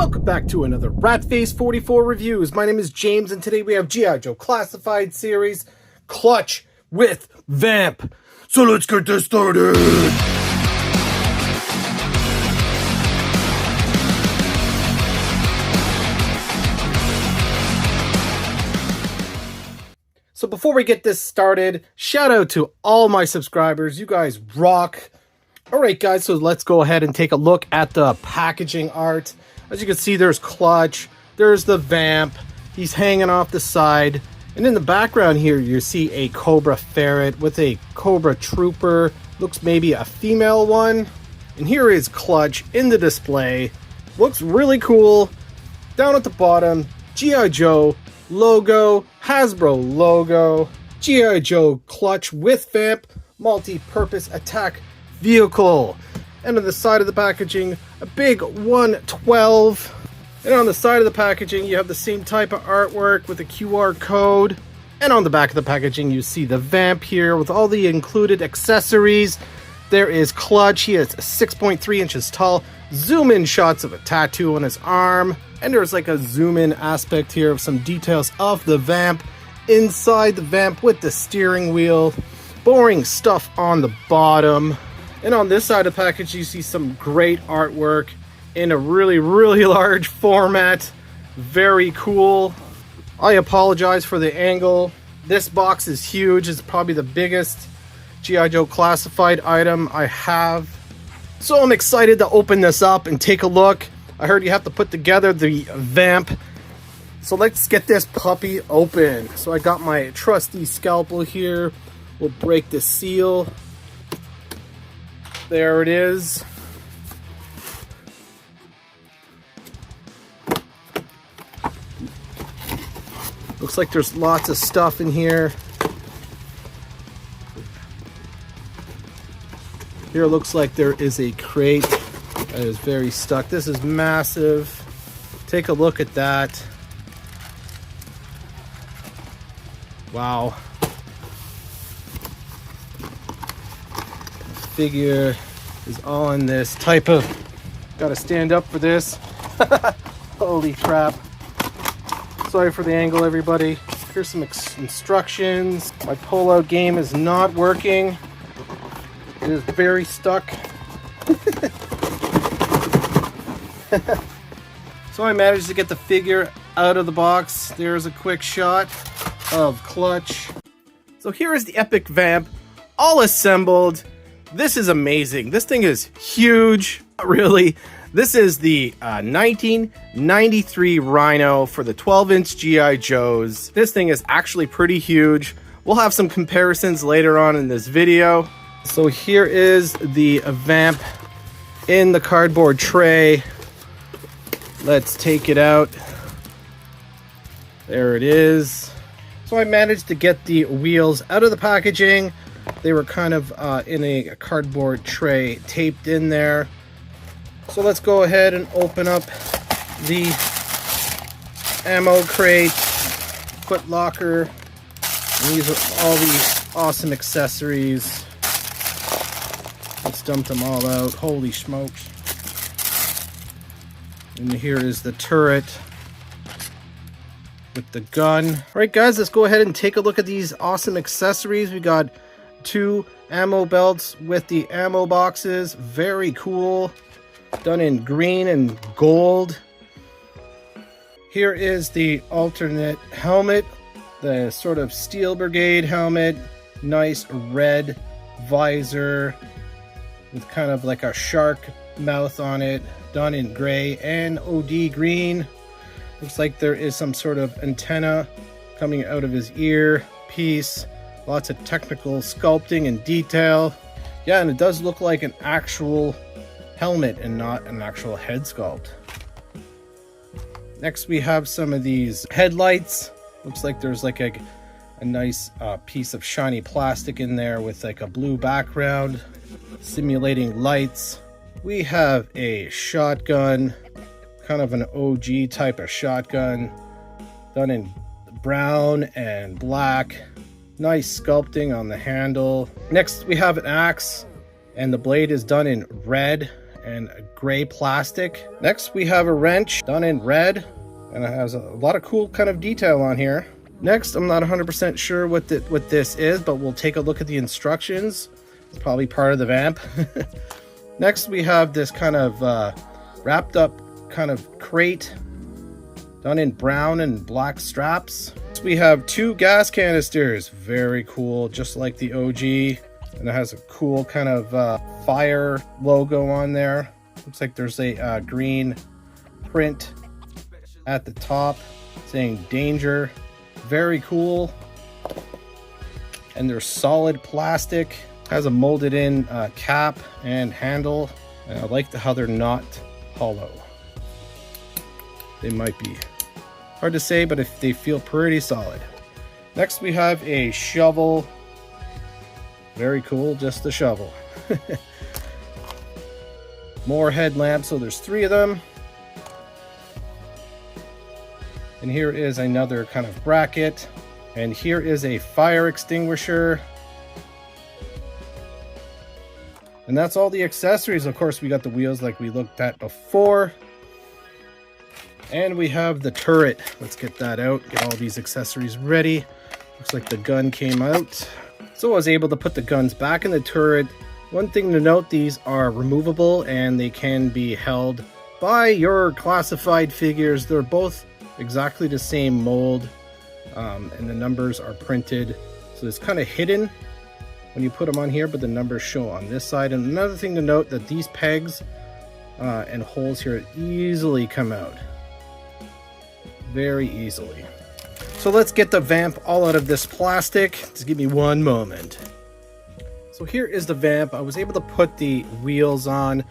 Welcome back to another Ratface 44 Reviews. My name is James, and today we have G.I. Joe Classified Series Clutch with Vamp. So let's get this started! So before we get this started, shout out to all my subscribers. You guys rock. Alright guys, so let's go ahead and take a look at the packaging art. As you can see, there's Clutch, there's the Vamp, he's hanging off the side, and in the background here you see a Cobra Ferret with a Cobra Trooper, looks maybe a female one. And here is Clutch in the display, looks really cool. Down at the bottom, G.I. Joe logo, Hasbro logo, G.I. Joe Clutch with Vamp, multi-purpose attack vehicle. And on the side of the packaging, a big 112. And on the side of the packaging, you have the same type of artwork with a QR code. And on the back of the packaging, you see the Vamp here with all the included accessories. There is Clutch. He is 6.3 inches tall. Zoom in shots of a tattoo on his arm. And there's like a zoom in aspect here of some details of the Vamp. Inside the Vamp with the steering wheel. Boring stuff on the bottom. And on this side of the package, you see some great artwork in a really large format. Very cool. I apologize for the angle. This box is huge. It's probably the biggest G.I. Joe classified item I have. So I'm excited to open this up and take a look. I heard you have to put together the Vamp. So let's get this puppy open. So I got my trusty scalpel here. We'll break the seal. There it is. Looks like there's lots of stuff in here. Here looks like there is a crate that is very stuck. This is massive. Take a look at that. Wow. Figure is all in this type of, gotta stand up for this. Holy crap. Sorry for the angle, everybody. Here's some instructions. My pull-out game is not working. It is very stuck. So I managed to get the figure out of the box. There's a quick shot of Clutch. So here is the epic Vamp, all assembled. This is amazing. This thing is huge. Really. This is the 1993 Rhino for the 12-inch G.I. Joes. This thing is actually pretty huge. We'll have some comparisons later on in this video. So here is the Vamp in the cardboard tray. Let's take it out. There it is. So I managed to get the wheels out of the packaging. They were kind of in a cardboard tray taped in there. So let's go ahead and open up the ammo crate, foot locker. And these are all the awesome accessories. Let's dump them all out. Holy smokes. And here is the turret with the gun. All right, guys, let's go ahead and take a look at these awesome accessories. We got 2 ammo belts with the ammo boxes. Very cool. Done in green and gold. Here is the alternate helmet. The sort of Steel Brigade helmet. Nice red visor with kind of like a shark mouth on it. Done in gray and OD green. Looks like there is some sort of antenna coming out of his ear piece. Lots of technical sculpting and detail. Yeah, and it does look like an actual helmet and not an actual head sculpt. Next we have some of these headlights. Looks like there's like a nice piece of shiny plastic in there with like a blue background simulating lights. We have a shotgun, kind of an OG type of shotgun, done in brown and black. Nice sculpting on the handle. Next we have an axe, and the blade is done in red and gray plastic. Next we have a wrench done in red, and it has a lot of cool kind of detail on here. Next, I'm not 100% sure what this is, but we'll take a look at the instructions. It's probably part of the Vamp. Next we have this kind of wrapped up kind of crate done in brown and black straps. We have 2 gas canisters, very cool, just like the OG, and it has a cool kind of fire logo on there. Looks like there's a green print at the top saying danger. Very cool. And they're solid plastic, has a molded in cap and handle, and I like how they're not hollow. They might be hard to say, but if they feel pretty solid. Next we have a shovel. Very cool, just a shovel. More headlamps, so there's 3 of them. And here is another kind of bracket. And here is a fire extinguisher. And that's all the accessories. Of course, we got the wheels like we looked at before. And we have the turret. Let's get that out, get all these accessories ready. Looks like the gun came out. So I was able to put the guns back in the turret. One thing to note, these are removable and they can be held by your classified figures. They're both exactly the same mold, and the numbers are printed. So it's kind of hidden when you put them on here, but the numbers show on this side. And another thing to note, that these pegs and holes here easily come out. Very easily. So let's get the Vamp all out of this plastic. Just give me one moment. So here is the Vamp. I was able to put the wheels on.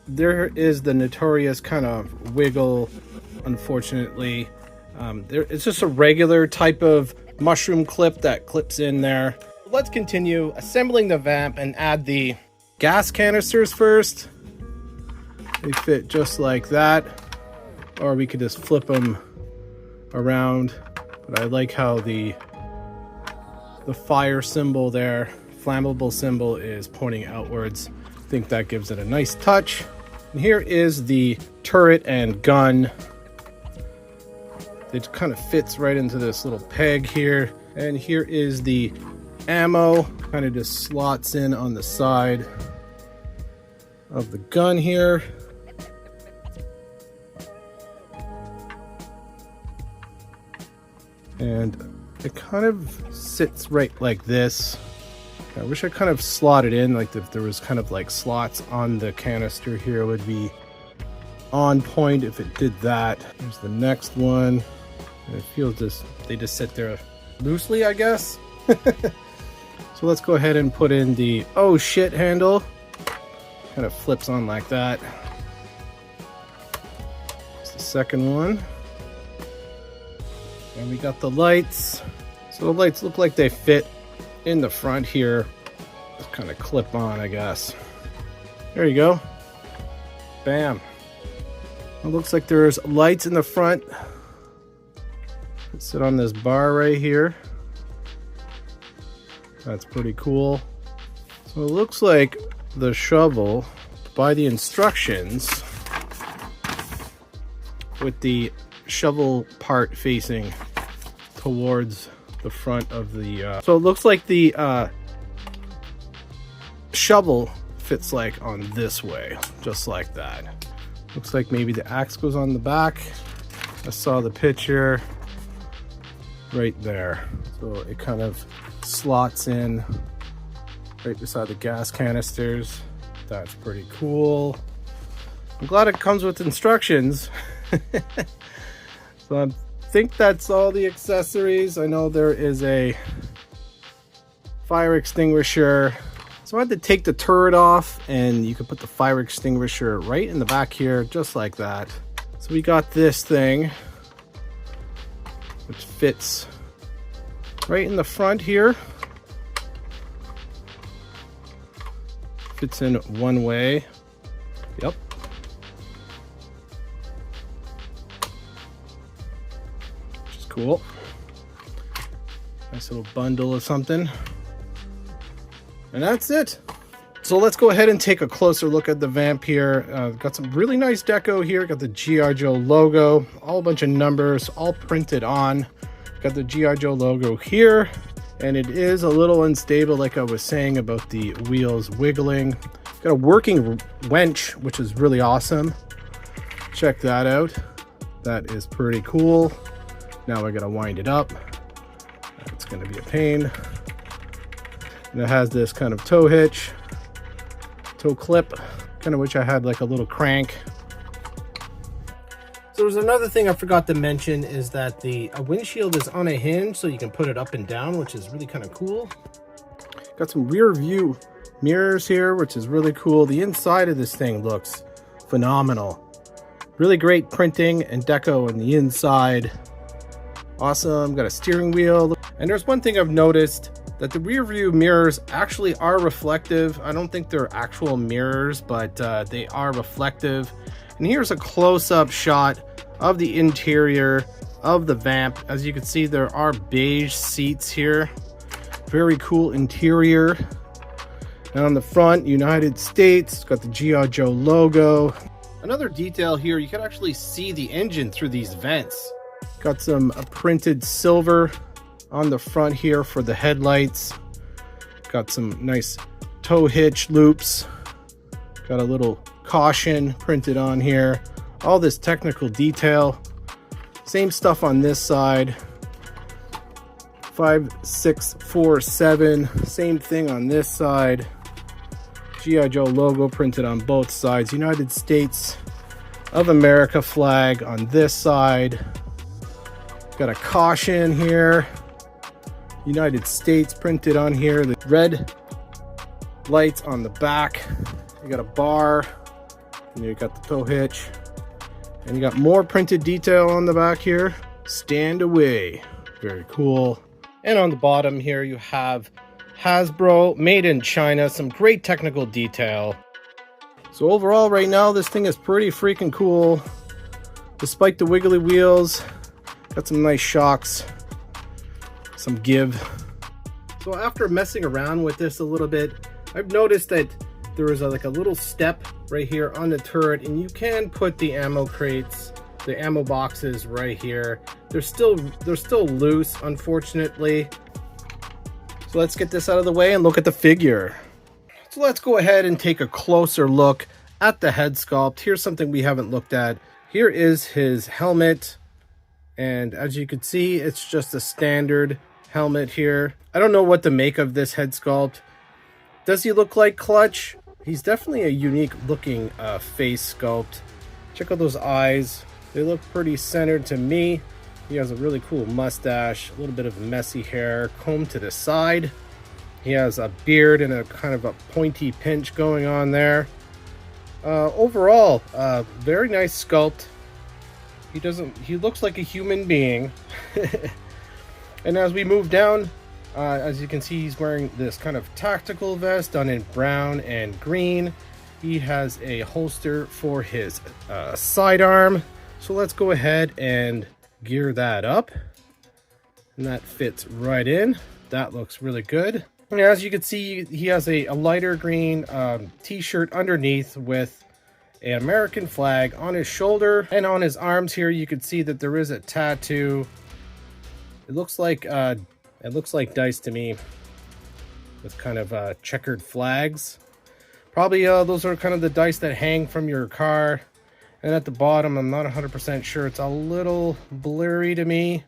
There is the notorious kind of wiggle, unfortunately. It's just a regular type of mushroom clip that clips in there. Let's continue assembling the Vamp and add the gas canisters first. They fit just like that. Or we could just flip them around, but I like how the fire symbol there, flammable symbol, is pointing outwards. I think that gives it a nice touch. And here is the turret and gun. It kind of fits right into this little peg here. And here is the ammo, kind of just slots in on the side of the gun here. And it kind of sits right like this. I wish I kind of slotted in, like if there was kind of like slots on the canister here, it would be on point if it did that. Here's the next one. And it feels they just sit there loosely, I guess. So let's go ahead and put in the oh shit handle. Kind of flips on like that. It's the second one. And we got the lights. So the lights look like they fit in the front here. Just kind of clip on, I guess. There you go. Bam. It looks like there's lights in the front. Let's sit on this bar right here. That's pretty cool. So it looks like the shovel, by the instructions, with the shovel part facing towards the front of the so it looks like the shovel fits like on this way, just like that. Looks like maybe the axe goes on the back. I saw the picture right there, so it kind of slots in right beside the gas canisters. That's pretty cool. I'm glad it comes with instructions. So I think that's all the accessories. I know there is a fire extinguisher. So I had to take the turret off, and you can put the fire extinguisher right in the back here, just like that. So we got this thing, which fits right in the front here. Fits in one way. Yep. Which is cool. Nice little bundle of something. And that's it. So let's go ahead and take a closer look at the Vamp here. Got some really nice deco here. Got the G.I. Joe logo, all a bunch of numbers, all printed on. Got the G.I. Joe logo here, and it is a little unstable, like I was saying about the wheels wiggling. Got a working winch, which is really awesome. Check that out. That is pretty cool. Now I gotta wind it up. It's gonna be a pain. And it has this kind of tow hitch. Toe clip. Kind of wish I had like a little crank. So there's another thing I forgot to mention is that the windshield is on a hinge, so you can put it up and down, which is really kind of cool. Got some rear view mirrors here, which is really cool. The inside of this thing looks phenomenal. Really great printing and deco on the inside. Awesome. Got a steering wheel. And there's one thing I've noticed, that the rear view mirrors actually are reflective. I don't think they're actual mirrors, but they are reflective. And here's a close-up shot of the interior of the Vamp. As you can see, there are beige seats here. Very cool interior. And on the front, United States, got the G.I. Joe logo. Another detail here, you can actually see the engine through these vents. Got some printed silver on the front here for the headlights. Got some nice tow hitch loops. Got a little caution printed on here. All this technical detail. Same stuff on this side. 5647. Same thing on this side. G.I. Joe logo printed on both sides. United States of America flag on this side. Got a caution here. United States printed on here. The red lights on the back. You got a bar. And you got the tow hitch. And you got more printed detail on the back here. Stand away. Very cool. And on the bottom here you have Hasbro, made in China. Some great technical detail. So overall right now this thing is pretty freaking cool. Despite the wiggly wheels. Got some nice shocks. Some give. So after messing around with this a little bit, I've noticed that there is like a little step right here on the turret, and you can put the ammo crates, the ammo boxes right here. They're still loose, unfortunately. So let's get this out of the way and look at the figure. So let's go ahead and take a closer look at the head sculpt. Here's something we haven't looked at. Here is his helmet, and as you can see, it's just a standard helmet here. I don't know what to make of this head sculpt. Does he look like Clutch? He's definitely a unique looking face sculpt. Check out those eyes. They look pretty centered to me. He has a really cool mustache, a little bit of messy hair combed to the side. He has a beard and a kind of a pointy pinch going on there. Overall, very nice sculpt. He looks like a human being. And as we move down, as you can see, he's wearing this kind of tactical vest done in brown and green. He has a holster for his sidearm. So let's go ahead and gear that up. And that fits right in. That looks really good. And as you can see, he has a lighter green t-shirt underneath with an American flag on his shoulder. And on his arms here, you can see that there is a tattoo. It looks like dice to me, with kind of checkered flags. Probably those are kind of the dice that hang from your car. And at the bottom, I'm not 100% sure. It's a little blurry to me.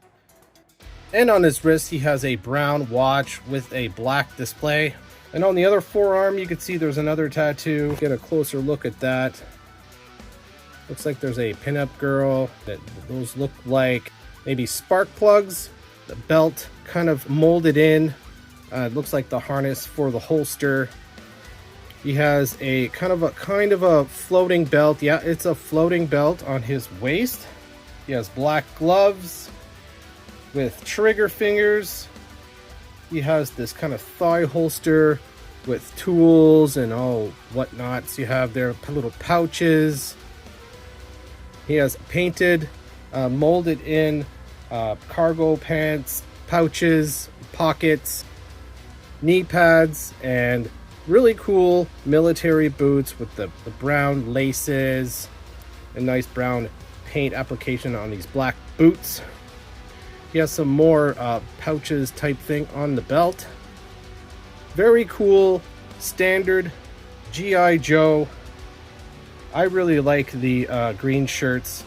And on his wrist, he has a brown watch with a black display. And on the other forearm, you can see there's another tattoo. Get a closer look at that. Looks like there's a pinup girl. Those look like maybe spark plugs. The belt kind of molded in. It looks like the harness for the holster. He has a kind of a floating belt. Yeah, it's a floating belt on his waist. He has black gloves with trigger fingers. He has this kind of thigh holster with tools and all whatnot. So you have their little pouches. He has painted, molded in cargo pants, pouches, pockets, knee pads, and Really cool military boots with the brown laces, a nice brown paint application on these black boots. He has some more pouches type thing on the belt. Very cool, standard G.I. Joe. I really like the green shirts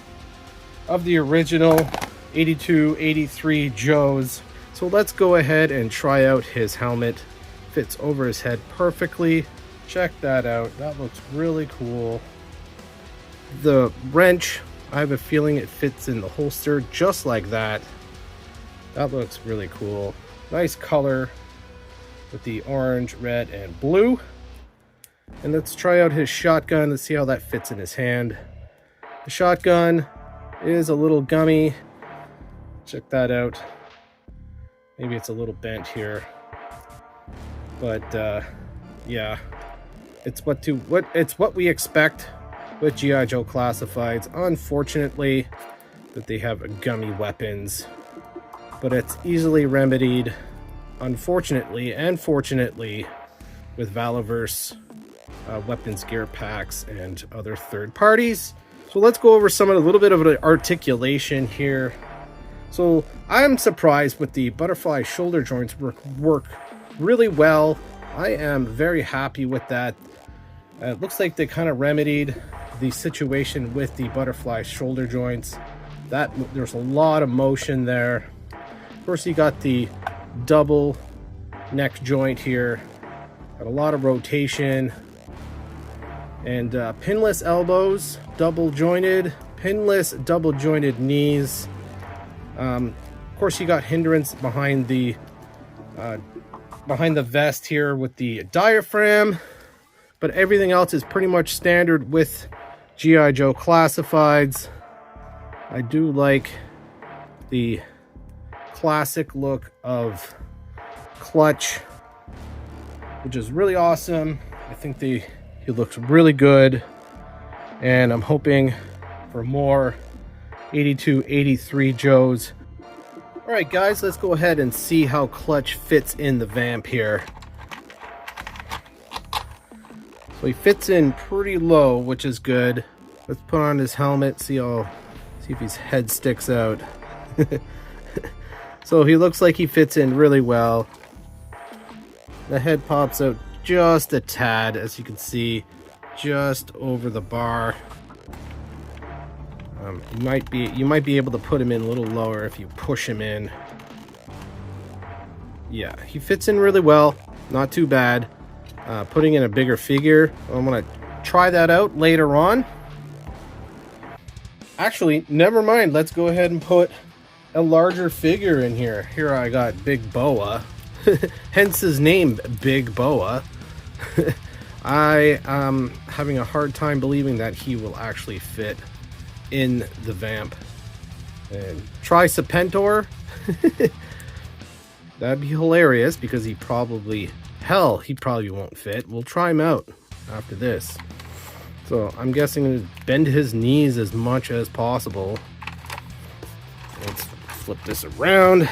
of the original 82, 83 Joes. So let's go ahead and try out his helmet. Fits over his head perfectly. Check that out. That looks really cool. The wrench, I have a feeling it fits in the holster just like that. That looks really cool. Nice color with the orange, red, and blue. And let's try out his shotgun. Let's see how that fits in his hand. The shotgun is a little gummy. Check that out. Maybe it's a little bent here. But yeah, it's what we expect with G.I. Joe Classifieds. Unfortunately, that they have gummy weapons, but it's easily remedied, unfortunately and fortunately, with Valaverse weapons gear packs and other third parties. So let's go over a little bit of the articulation here. So I'm surprised with the butterfly shoulder joints work really well. I am very happy with that. It looks like they kind of remedied the situation with the butterfly shoulder joints. There's a lot of motion there. Of course, you got the double neck joint here. Got a lot of rotation. And pinless elbows, double jointed, pinless double jointed knees. Of course, you got hindrance behind the vest here with the diaphragm, but everything else is pretty much standard with G.I. Joe Classifieds. I do like the classic look of Clutch, which is really awesome. I think he looks really good, and I'm hoping for more 82, 83 Joes. All right, guys, let's go ahead and see how Clutch fits in the Vamp here. So he fits in pretty low, which is good. Let's put on his helmet, see if his head sticks out. So he looks like he fits in really well. The head pops out just a tad, as you can see, just over the bar. You might be able to put him in a little lower if you push him in. Yeah, he fits in really well. Not too bad. Putting in a bigger figure, I'm gonna try that out later on. Actually, never mind. Let's go ahead and put a larger figure in here. Here I got Big Boa. Hence his name, Big Boa. I am having a hard time believing that he will actually fit in the Vamp. And try Serpentor. That'd be hilarious, because he probably won't fit. We'll try him out after this. So I'm guessing to bend his knees as much as possible. Let's flip this around.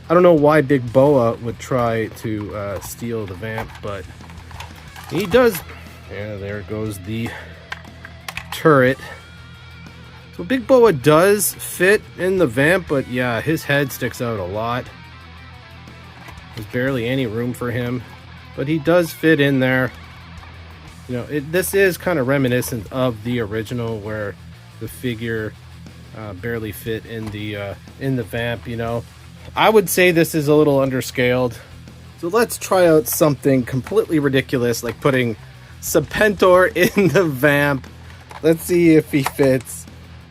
I don't know why Big Boa would try to steal the Vamp, but he does. Yeah, there goes the turret. So Big Boa does fit in the Vamp, but yeah, his head sticks out a lot. There's barely any room for him, but he does fit in there. You know, this is kind of reminiscent of the original, where the figure barely fit in the Vamp. You know, I would say this is a little underscaled. So let's try out something completely ridiculous, like putting Serpentor in the Vamp. Let's see if he fits.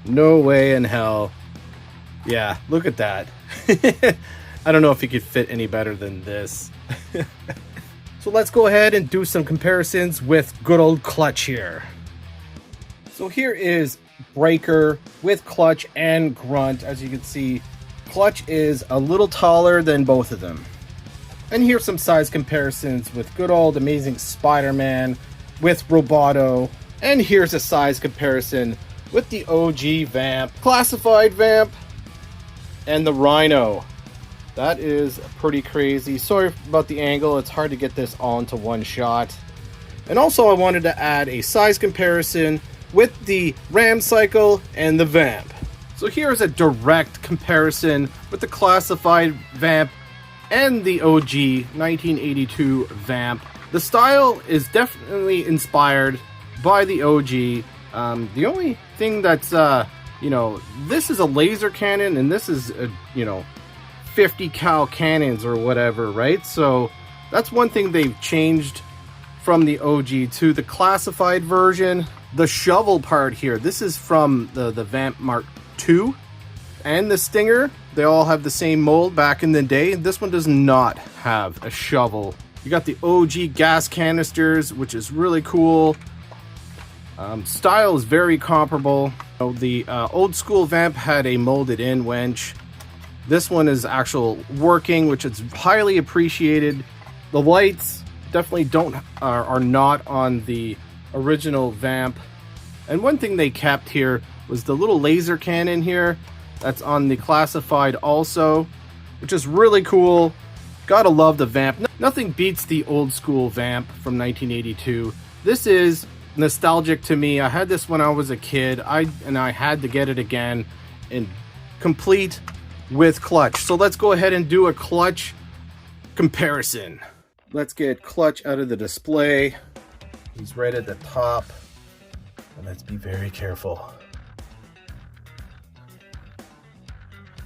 No way in hell. Yeah, look at that. I don't know if he could fit any better than this. So let's go ahead and do some comparisons with good old Clutch here. So here is Breaker with Clutch and Grunt. As you can see, Clutch is a little taller than both of them. And here's some size comparisons with good old amazing Spider-Man with Roboto. And here's a size comparison with the OG Vamp, Classified Vamp, and the Rhino. That is pretty crazy. Sorry about the angle, it's hard to get this all into one shot. And also I wanted to add a size comparison with the Ram Cycle and the Vamp. So here's a direct comparison with the classified Vamp and the OG 1982 Vamp. The style is definitely inspired by the OG. The only thing that's, this is a laser cannon and this is, 50 cal cannons or whatever, right? So that's one thing they've changed from the OG to the classified version. The shovel part here, this is from the Vamp Mark II and the Stinger. They all have the same mold back in the day. This one does not have a shovel. You got the OG gas canisters, which is really cool. Style is very comparable. The old school Vamp had a molded in winch. This one is actual working, which is highly appreciated. The lights definitely are not on the original Vamp. And one thing they kept here was the little laser cannon here. That's on the classified also, which is really cool. Gotta love the Vamp. Nothing beats the old school Vamp from 1982. This is nostalgic to me. I had this when I was a kid. I had to get it again and complete with clutch. So let's go ahead and do a clutch comparison. Let's get clutch out of the display. He's right at the top. And let's be very careful.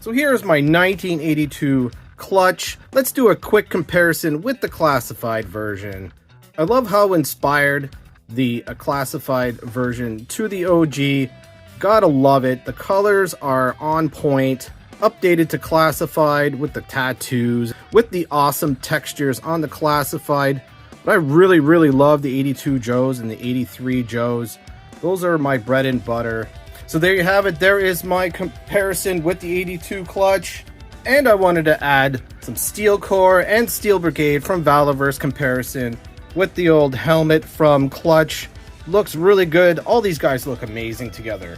So here's my 1982 clutch. Let's do a quick comparison with the classified version. I love how inspired the classified version to the OG. Gotta love it. The colors are on point. Updated to classified with the tattoos, with the awesome textures on the classified. But I really, really love the 82 Joes and the 83 Joes. Those are my bread and butter. So there you have it. There is my comparison with the 82 clutch. And I wanted to add some Steel Core and Steel Brigade from Valaverse comparison with the old helmet from Clutch. Looks really good. All these guys look amazing together.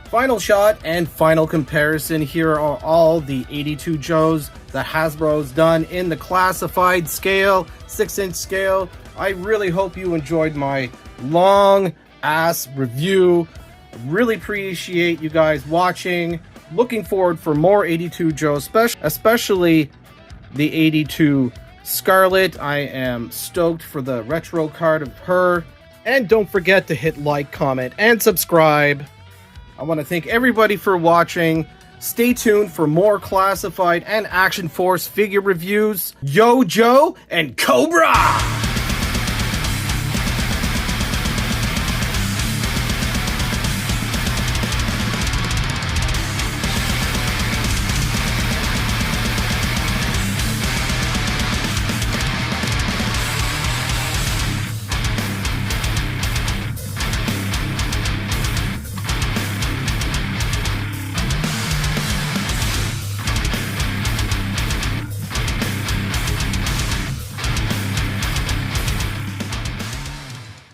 Final shot and final comparison. Here are all the 82 Joes that Hasbro's done in the classified scale, 6-inch scale. I really hope you enjoyed my long ass review. Really appreciate you guys watching. Looking forward for more 82 Joes, especially the 82 Scarlet. I am stoked for the retro card of her. And don't forget to hit like, comment, and subscribe. I want to thank everybody for watching. Stay tuned for more classified and Action Force figure reviews. Yo Joe and Cobra!